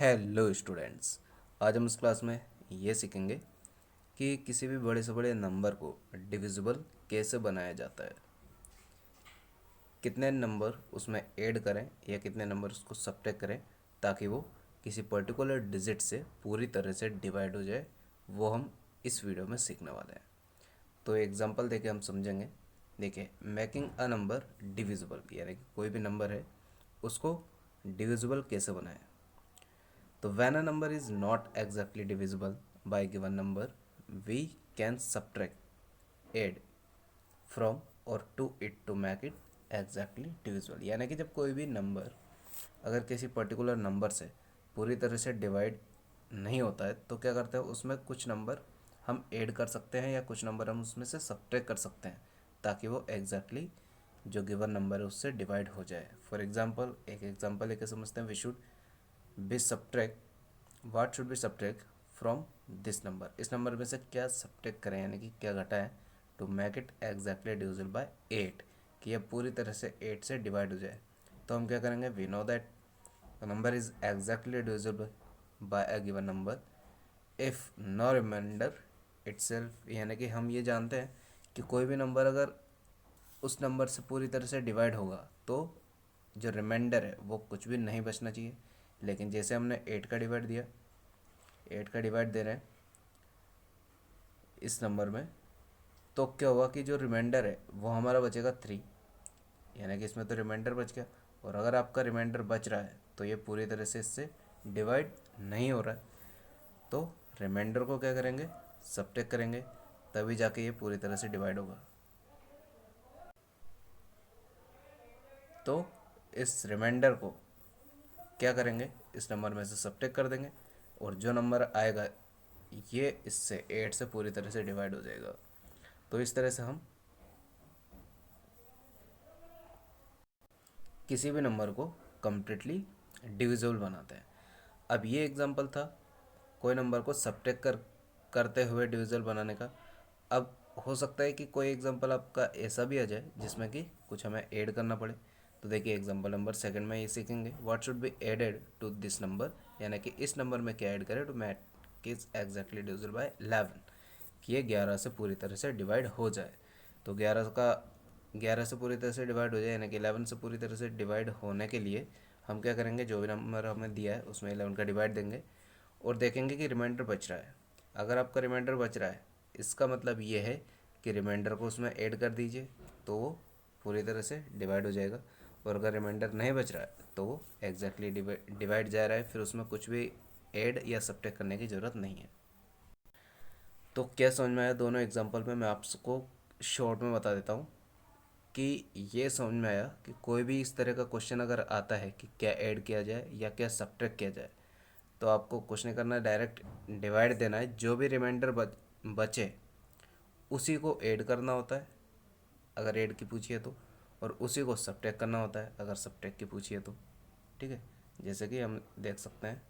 Hello students. आज हम इस क्लास में ये सीखेंगे कि किसी भी बड़े से बड़े नंबर को डिविजिबल कैसे बनाया जाता है, कितने नंबर उसमें ऐड करें या कितने नंबर उसको सब्ट्रैक्ट करें ताकि वो किसी पर्टिकुलर डिजिट से पूरी तरह से डिवाइड हो जाए। वो हम इस वीडियो में सीखने वाले हैं। तो एग्जांपल देके हम समझेंगे। देखिए, मेकिंग अ नंबर डिविजिबल यानी कि कोई भी नंबर है उसको डिविजिबल कैसे बनाएं। तो when a number is not exactly divisible by a given number, we can subtract, add from or to it to make it exactly divisible। यानी कि जब कोई भी नंबर अगर किसी पर्टिकुलर नंबर से पूरी तरह से डिवाइड नहीं होता है तो क्या करते हैं, उसमें कुछ नंबर हम ऐड कर सकते हैं या कुछ नंबर हम उसमें से सब्ट्रैक्ट कर सकते हैं ताकि वो एग्जैक्टली जो गिवन नंबर है उससे डिवाइड हो जाए। फॉर एग्जांपल, एक एग्जांपल लेके समझते हैं। We should be subtract, what should be subtract from this number. इस नंबर में से क्या सब्ट्रैक्ट करें यानी कि क्या घटाएं to make it exactly divisible by 8, कि यह पूरी तरह से 8 से डिवाइड हो जाए। तो हम क्या करेंगे, we know that number is exactly divisible by a given number if no remainder itself. यानी कि हम ये जानते हैं कि कोई भी नंबर अगर उस नंबर से पूरी तरह से डिवाइड होगा तो जो रिमाइंडर है वो कुछ भी नहीं बचना चाहिए। लेकिन जैसे हमने 8 का डिवाइड दिया, 8 का डिवाइड दे रहे हैं इस नंबर में, तो क्या हुआ कि जो रिमाइंडर है वो हमारा बचेगा 3। यानी कि इसमें तो रिमाइंडर बच गया। और अगर आपका रिमाइंडर बच रहा है तो ये पूरी तरह से इससे डिवाइड नहीं हो रहा है, तो रिमाइंडर को क्या करेंगे, सब्ट्रैक्ट करेंगे, तभी जाके ये पूरी तरह से डिवाइड होगा। तो इस रिमाइंडर को क्या करेंगे, इस नंबर में से सब्ट्रैक्ट कर देंगे और जो नंबर आएगा ये इससे 8 से पूरी तरह से डिवाइड हो जाएगा। तो इस तरह से हम किसी भी नंबर को कम्प्लीटली डिविजिबल बनाते हैं। अब ये एग्जांपल था कोई नंबर को सब्ट्रैक्ट करते हुए डिविजिबल बनाने का। अब हो सकता है कि कोई एग्जांपल आपका ऐसा भी आ जाए जिसमें कि कुछ हमें ऐड करना पड़े। तो देखिए, एग्जांपल नंबर सेकंड में ये सीखेंगे, what should be added to this number, यानी कि इस नंबर में क्या ऐड करें to make is exactly divisible by 11, कि ये 11 से पूरी तरह से डिवाइड हो जाए। तो 11 से पूरी तरह से डिवाइड हो जाए यानी कि 11 से पूरी तरह से डिवाइड होने के लिए हम क्या करेंगे, जो भी नंबर हमें दिया है उसमें 11 का डिवाइड देंगे और देखेंगे कि रिमाइंडर बच रहा है। अगर आपका रिमाइंडर बच रहा है इसका मतलब ये है कि रिमाइंडर को उसमें ऐड कर दीजिए तो वो पूरी तरह से डिवाइड हो जाएगा। और अगर रिमाइंडर नहीं बच रहा है तो वो एग्जैक्टली डिवाइड जा रहा है, फिर उसमें कुछ भी ऐड या सब्ट्रैक्ट करने की ज़रूरत नहीं है। तो क्या समझ में आया दोनों एग्जांपल में? मैं आपको शॉर्ट में बता देता हूँ कि ये समझ में आया कि कोई भी इस तरह का क्वेश्चन अगर आता है कि क्या ऐड किया जाए या क्या सब्ट्रैक्ट किया जाए, तो आपको कुछ नहीं करना है, डायरेक्ट डिवाइड देना है। जो भी रिमाइंडर बचे उसी को ऐड करना होता है अगर ऐड की पूछी है तो, और उसी को सब्ट्रैक्ट करना होता है अगर सब्ट्रैक्ट की पूछी है तो। ठीक है, जैसे कि हम देख सकते हैं,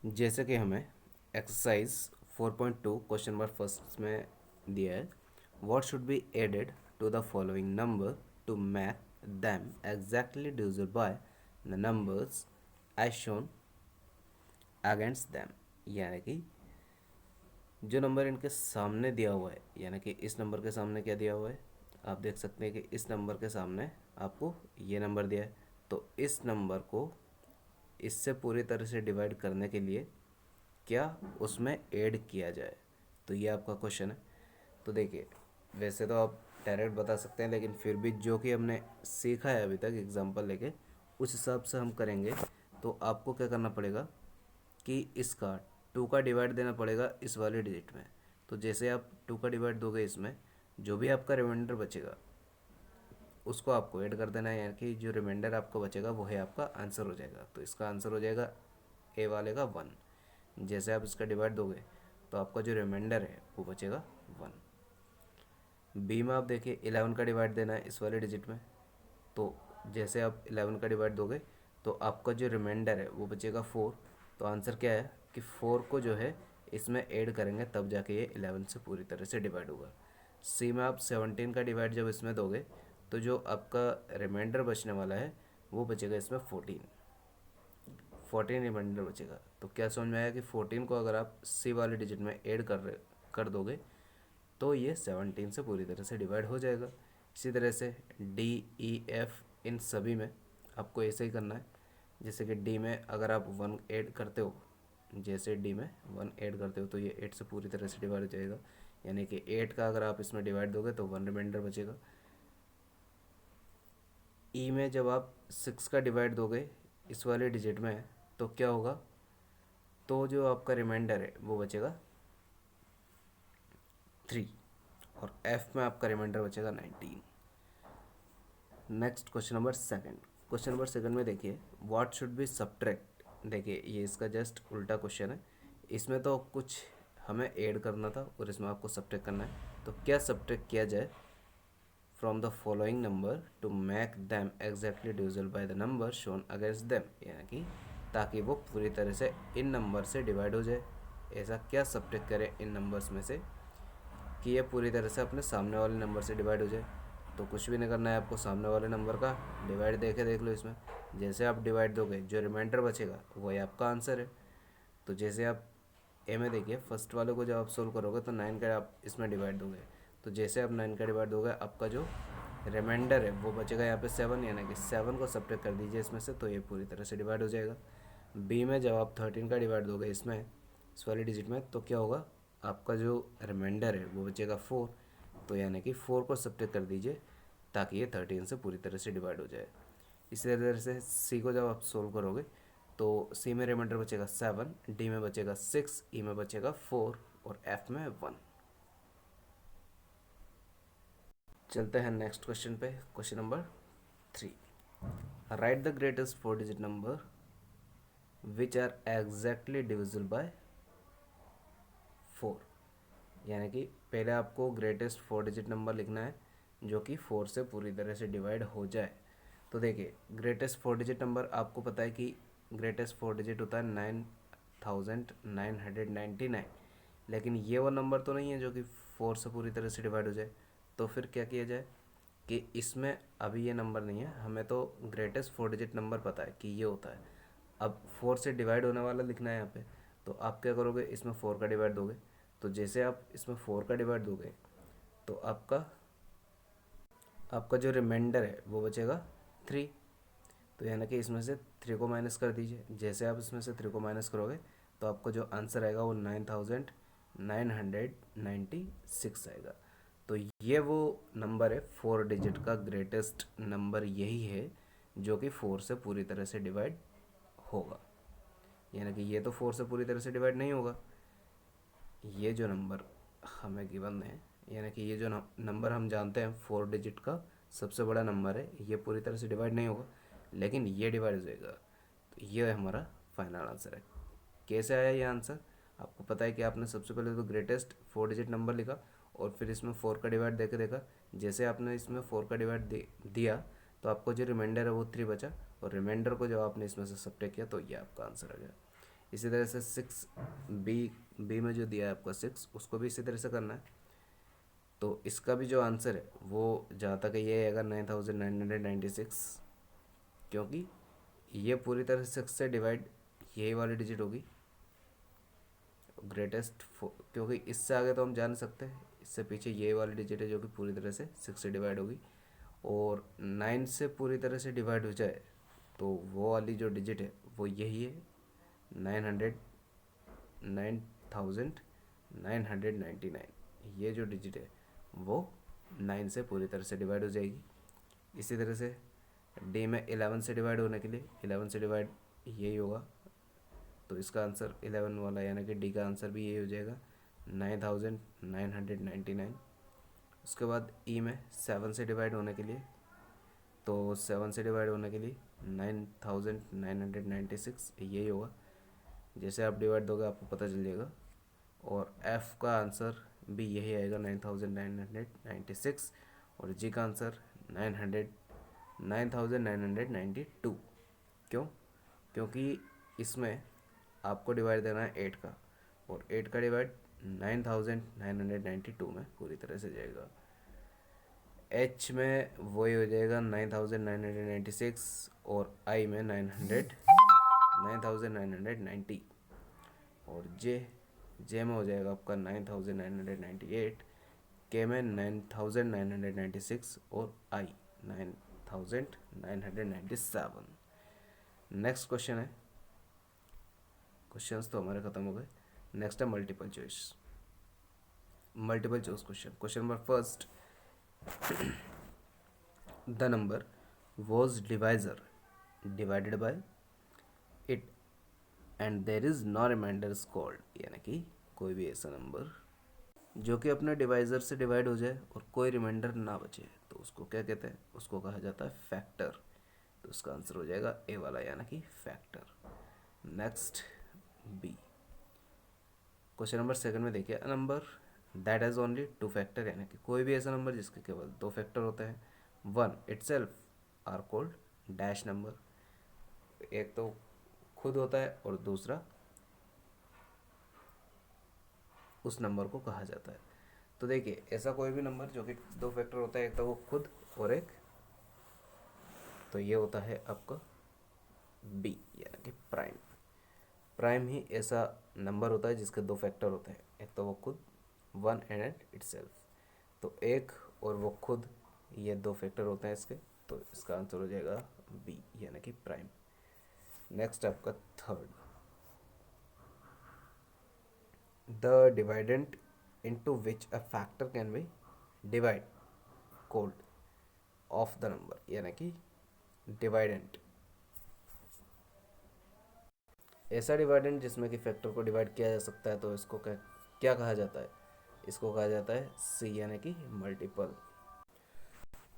जैसे कि हमें एक्सरसाइज 4.2 क्वेश्चन नंबर फर्स्ट में दिया है, what should be added to the following number to make them exactly divisible by the numbers as shown against them. यानी कि जो नंबर इनके सामने दिया हुआ है, यानी कि इस नंबर के सामने क्या दिया हुआ है, आप देख सकते हैं कि इस नंबर के सामने आपको ये नंबर दिया है। तो इस नंबर को इससे पूरी तरह से डिवाइड करने के लिए क्या उसमें ऐड किया जाए, तो ये आपका क्वेश्चन है। तो देखिए, वैसे तो आप डायरेक्ट बता सकते हैं, लेकिन फिर भी जो कि हमने सीखा है अभी तक एग्जांपल लेके उस हिसाब से हम करेंगे। तो आपको क्या करना पड़ेगा कि इसका 2 का डिवाइड देना पड़ेगा इस वाले डिजिट में। तो जैसे आप 2 का डिवाइड दोगे इसमें, जो भी आपका रिमाइंडर बचेगा उसको आपको ऐड कर देना है, यानी कि जो रिमाइंडर आपको बचेगा वो है आपका आंसर हो जाएगा। तो इसका आंसर हो जाएगा ए वाले का 1। जैसे आप इसका डिवाइड दोगे तो आपका जो रिमाइंडर है वो बचेगा 1। बी में आप देखिए 11 का डिवाइड देना है इस वाले डिजिट में। तो जैसे आप 11 का डिवाइड दोगे तो आपका जो रिमाइंडर है वो बचेगा 4। तो आंसर क्या है कि 4 को जो है इसमें ऐड करेंगे तब जाके ये 11 से पूरी तरह से डिवाइड होगा। सी में आप 17 का डिवाइड जब इसमें दोगे तो जो आपका रिमाइंडर बचने वाला है वो बचेगा इसमें 14। 14 रिमाइंडर बचेगा। तो क्या समझ में आया कि 14 को अगर आप सी वाले डिजिट में ऐड कर दोगे तो ये 17 से पूरी तरह से डिवाइड हो जाएगा। इसी तरह से डी, ई, एफ इन सभी में आपको ऐसे ही करना है। जैसे कि डी में अगर आप 1 ऐड करते हो, जैसे डी में 1 ऐड करते हो तो ये 8 से पूरी तरह से डिवाइड हो जाएगा, यानी कि 8 का अगर आप इसमें डिवाइड दोगे तो 1 रिमाइंडर बचेगा। ई में जब आप 6 का डिवाइड दोगे इस वाले डिजिट में तो क्या होगा, तो जो आपका रिमाइंडर है वो बचेगा 3, और एफ में आपका रिमाइंडर बचेगा 19। Next question number second. Question number second में देखिए, व्हाट शुड बी सब्ट्रैक्ट। देखिए ये इसका जस्ट उल्टा क्वेश्चन है। इसमें तो कुछ हमें ऐड करना था और इसमें आपको सब्ट्रैक्ट करना है। तो क्या सब्ट्रैक्ट किया जाए from the following number to make them exactly divisible by the number shown against them, यानी कि ताकि वो पूरी तरह से इन नंबर से डिवाइड हो जाए। ऐसा क्या सब्ट्रैक्ट करें इन नंबर्स में से कि ये पूरी तरह से अपने सामने वाले नंबर से डिवाइड हो जाए। तो कुछ भी नहीं करना है आपको, सामने वाले नंबर का डिवाइड देख लो। इसमें जैसे आप डिवाइड दोगे जो रिमाइंडर बचेगा वही आपका आंसर है। तो जैसे आप ए में देखिए, फर्स्ट वाले को जब आप सोल्व करोगे तो 9 का आप इसमें डिवाइड दोगे, तो जैसे आप 9 का डिवाइड दोगे आपका जो रिमाइंडर है वो बचेगा यहाँ पे 7, यानी कि 7 को सब्ट्रैक्ट कर दीजिए इसमें से, तो ये पूरी तरह से डिवाइड हो जाएगा। बी में जब आप 13 का डिवाइड दोगे इसमें, इस वाली डिजिट में, तो क्या होगा, आपका जो रिमाइंडर है वो बचेगा 4, तो यानी कि 4 को सब्ट्रैक्ट कर दीजिए ताकि ये 13 से पूरी तरह से डिवाइड हो जाए। इसी तरह से सी को जब आप सोल्व करोगे तो सी में रिमाइंडर बचेगा 7, डी में बचेगा 6, ई में बचेगा 4 और एफ में 1। चलते हैं नेक्स्ट क्वेश्चन पे। Question number 3, write the greatest 4 digit number which are exactly divisible by 4, यानी कि पहले आपको ग्रेटेस्ट 4 डिजिट नंबर लिखना है जो कि 4 से पूरी तरह से डिवाइड हो जाए। तो देखिए ग्रेटेस्ट 4 डिजिट नंबर आपको पता है कि ग्रेटेस्ट 4 डिजिट होता है 9999, लेकिन ये वो नंबर तो नहीं है जो कि 4 से पूरी तरह से डिवाइड हो जाए। तो फिर क्या किया जाए कि इसमें अभी ये नंबर नहीं है, हमें तो ग्रेटेस्ट 4 डिजिट नंबर पता है कि ये होता है। अब 4 से डिवाइड होने वाला लिखना है यहाँ पे, तो आप क्या करोगे, इसमें 4 का डिवाइड दोगे, तो जैसे आप इसमें 4 का डिवाइड दोगे तो आपका आपका जो रिमाइंडर है वो बचेगा 3, तो यानी कि इसमें से 3 को माइनस कर दीजिए। जैसे आप इसमें से 3 को माइनस करोगे तो आपको जो आंसर आएगा वो 9996 आएगा। तो ये वो नंबर है 4 डिजिट का ग्रेटेस्ट नंबर, यही है जो कि 4 से पूरी तरह से डिवाइड होगा, यानी कि ये तो 4 से पूरी तरह से डिवाइड नहीं होगा। ये जो नंबर हमें गिवन है, यानी कि ये जो नंबर हम जानते हैं 4 डिजिट का सबसे बड़ा नंबर है, ये पूरी तरह से डिवाइड नहीं होगा, लेकिन ये डिवाइड हो जाएगा। तो ये हमारा फाइनल आंसर है। कैसे आया ये आंसर, आपको पता है कि आपने सबसे पहले तो ग्रेटेस्ट 4 डिजिट नंबर लिखा और फिर इसमें 4 का डिवाइड देके देखा। जैसे आपने इसमें 4 का डिवाइड दिया तो आपको जो रिमाइंडर है वो 3 बचा, और रिमाइंडर को जब आपने इसमें से सब्ट्रैक्ट किया तो ये आपका आंसर आ गया। इसी तरह से 6 बी में जो दिया है आपका 6, उसको भी इसी तरह से करना है। तो इसका भी जो आंसर है वो जहाँ तक है ये आएगा 9996, क्योंकि ये पूरी तरह से 6 से डिवाइड यही वाली डिजिट होगी ग्रेटेस्ट, क्योंकि इससे आगे तो हम जा नहीं सकते, इससे पीछे ये वाली डिजिट है जो कि पूरी तरह से 6 से डिवाइड होगी, और 9 से पूरी तरह से डिवाइड हो जाए तो वो वाली जो डिजिट है वो यही है 9999, ये जो डिजिट है वो 9 से पूरी तरह से डिवाइड हो जाएगी। इसी तरह से डी में 11 से डिवाइड होने के लिए 11 से डिवाइड यही होगा, तो इसका आंसर 11 वाला यानी कि डी का आंसर भी यही हो जाएगा 9999। उसके बाद ई में 7 से डिवाइड होने के लिए, तो 7 से डिवाइड होने के लिए 9996 यही होगा। जैसे आप डिवाइड दोगे आपको पता चल जाएगा, और एफ़ का आंसर भी यही आएगा 9996, और जी का आंसर 9992। क्यों, क्योंकि इसमें आपको डिवाइड देना है 8 का, और 8 का डिवाइड 9992 में पूरी तरह से जाएगा। एच में वही हो जाएगा 9996, और आई में 900 9990, और जे में हो जाएगा आपका 9998, के में 9996 और आई 9997। नेक्स्ट क्वेश्चन है, क्वेश्चंस तो हमारे खत्म हो गए। नेक्स्ट है multiple choice. Multiple choice question number first, the number was divisor divided by it and there is no remainder is called, यानी कि कोई भी ऐसा नंबर जो कि अपने डिवाइजर से डिवाइड हो जाए और कोई रिमाइंडर ना बचे तो उसको क्या कहते हैं, उसको कहा जाता है फैक्टर। तो उसका आंसर हो जाएगा ए वाला, यानी कि factor. Next B, question number second में देखिए, a number that has only two factor, यानी कि कोई भी ऐसा नंबर जिसके केवल दो फैक्टर होते हैं, one itself are called dash number. एक तो खुद होता है और दूसरा उस नंबर को कहा जाता है। तो देखिए, ऐसा कोई भी नंबर जो कि दो फैक्टर होता है, एक तो वो खुद और एक, तो ये होता है आपका बी, यानी कि प्राइम। प्राइम ही ऐसा नंबर होता है जिसके दो फैक्टर होते हैं, एक तो वो खुद, वन एंड इटसेल्फ। तो एक और वो खुद, ये दो फैक्टर होते हैं इसके, तो इसका आंसर हो जाएगा बी, यानी कि प्राइम। नेक्स्ट आपका third, the डिवाइडेंट into which a factor can be divide called of the number, यानी कि डिवाइडेंट, ऐसा डिवाइडेंट जिसमें कि फैक्टर को डिवाइड किया जा सकता है, तो इसको क्या कहा जाता है, इसको कहा जाता है सी, यानी कि multiple.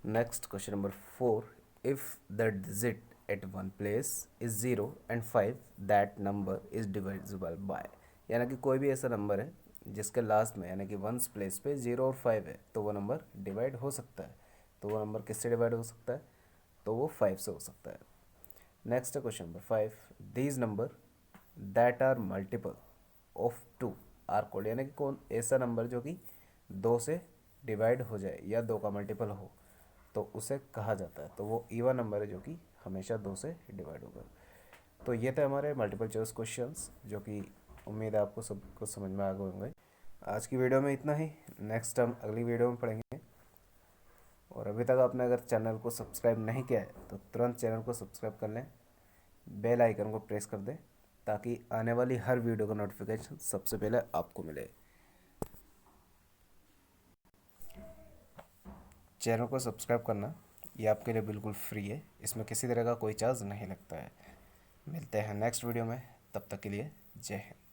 Next question number four, if the digit at one place is 0 and 5 that number is divisible by, यानी कि कोई भी ऐसा नंबर है जिसके लास्ट में यानी कि वंस प्लेस पे 0 और 5 है, तो वो नंबर डिवाइड हो सकता है। तो वो नंबर किससे डिवाइड हो सकता है, तो वो 5 से हो सकता है। Next question number 5, these number that are multiple of 2 are called, यानी कि कौन ऐसा नंबर जो कि 2 से डिवाइड हो जाए या 2 का मल्टीपल हो, तो उसे कहा जाता है। तो वो इवन नंबर है जो कि हमेशा 2 से डिवाइड होगा। तो ये थे हमारे मल्टीपल चॉइस क्वेश्चंस, जो कि उम्मीद है आपको सब कुछ समझ में आ गए होंगे। आज की वीडियो में इतना ही, नेक्स्ट हम अगली वीडियो में पढ़ेंगे। और अभी तक आपने अगर चैनल को सब्सक्राइब नहीं किया है तो तुरंत चैनल को सब्सक्राइब कर लें, बेल आइकन को प्रेस कर दें, ताकि आने वाली हर वीडियो का नोटिफिकेशन सबसे पहले आपको मिले। चैनल को सब्सक्राइब करना ये आपके लिए बिल्कुल फ्री है, इसमें किसी तरह का कोई चार्ज नहीं लगता है। मिलते हैं नेक्स्ट वीडियो में, तब तक के लिए जय हिंद।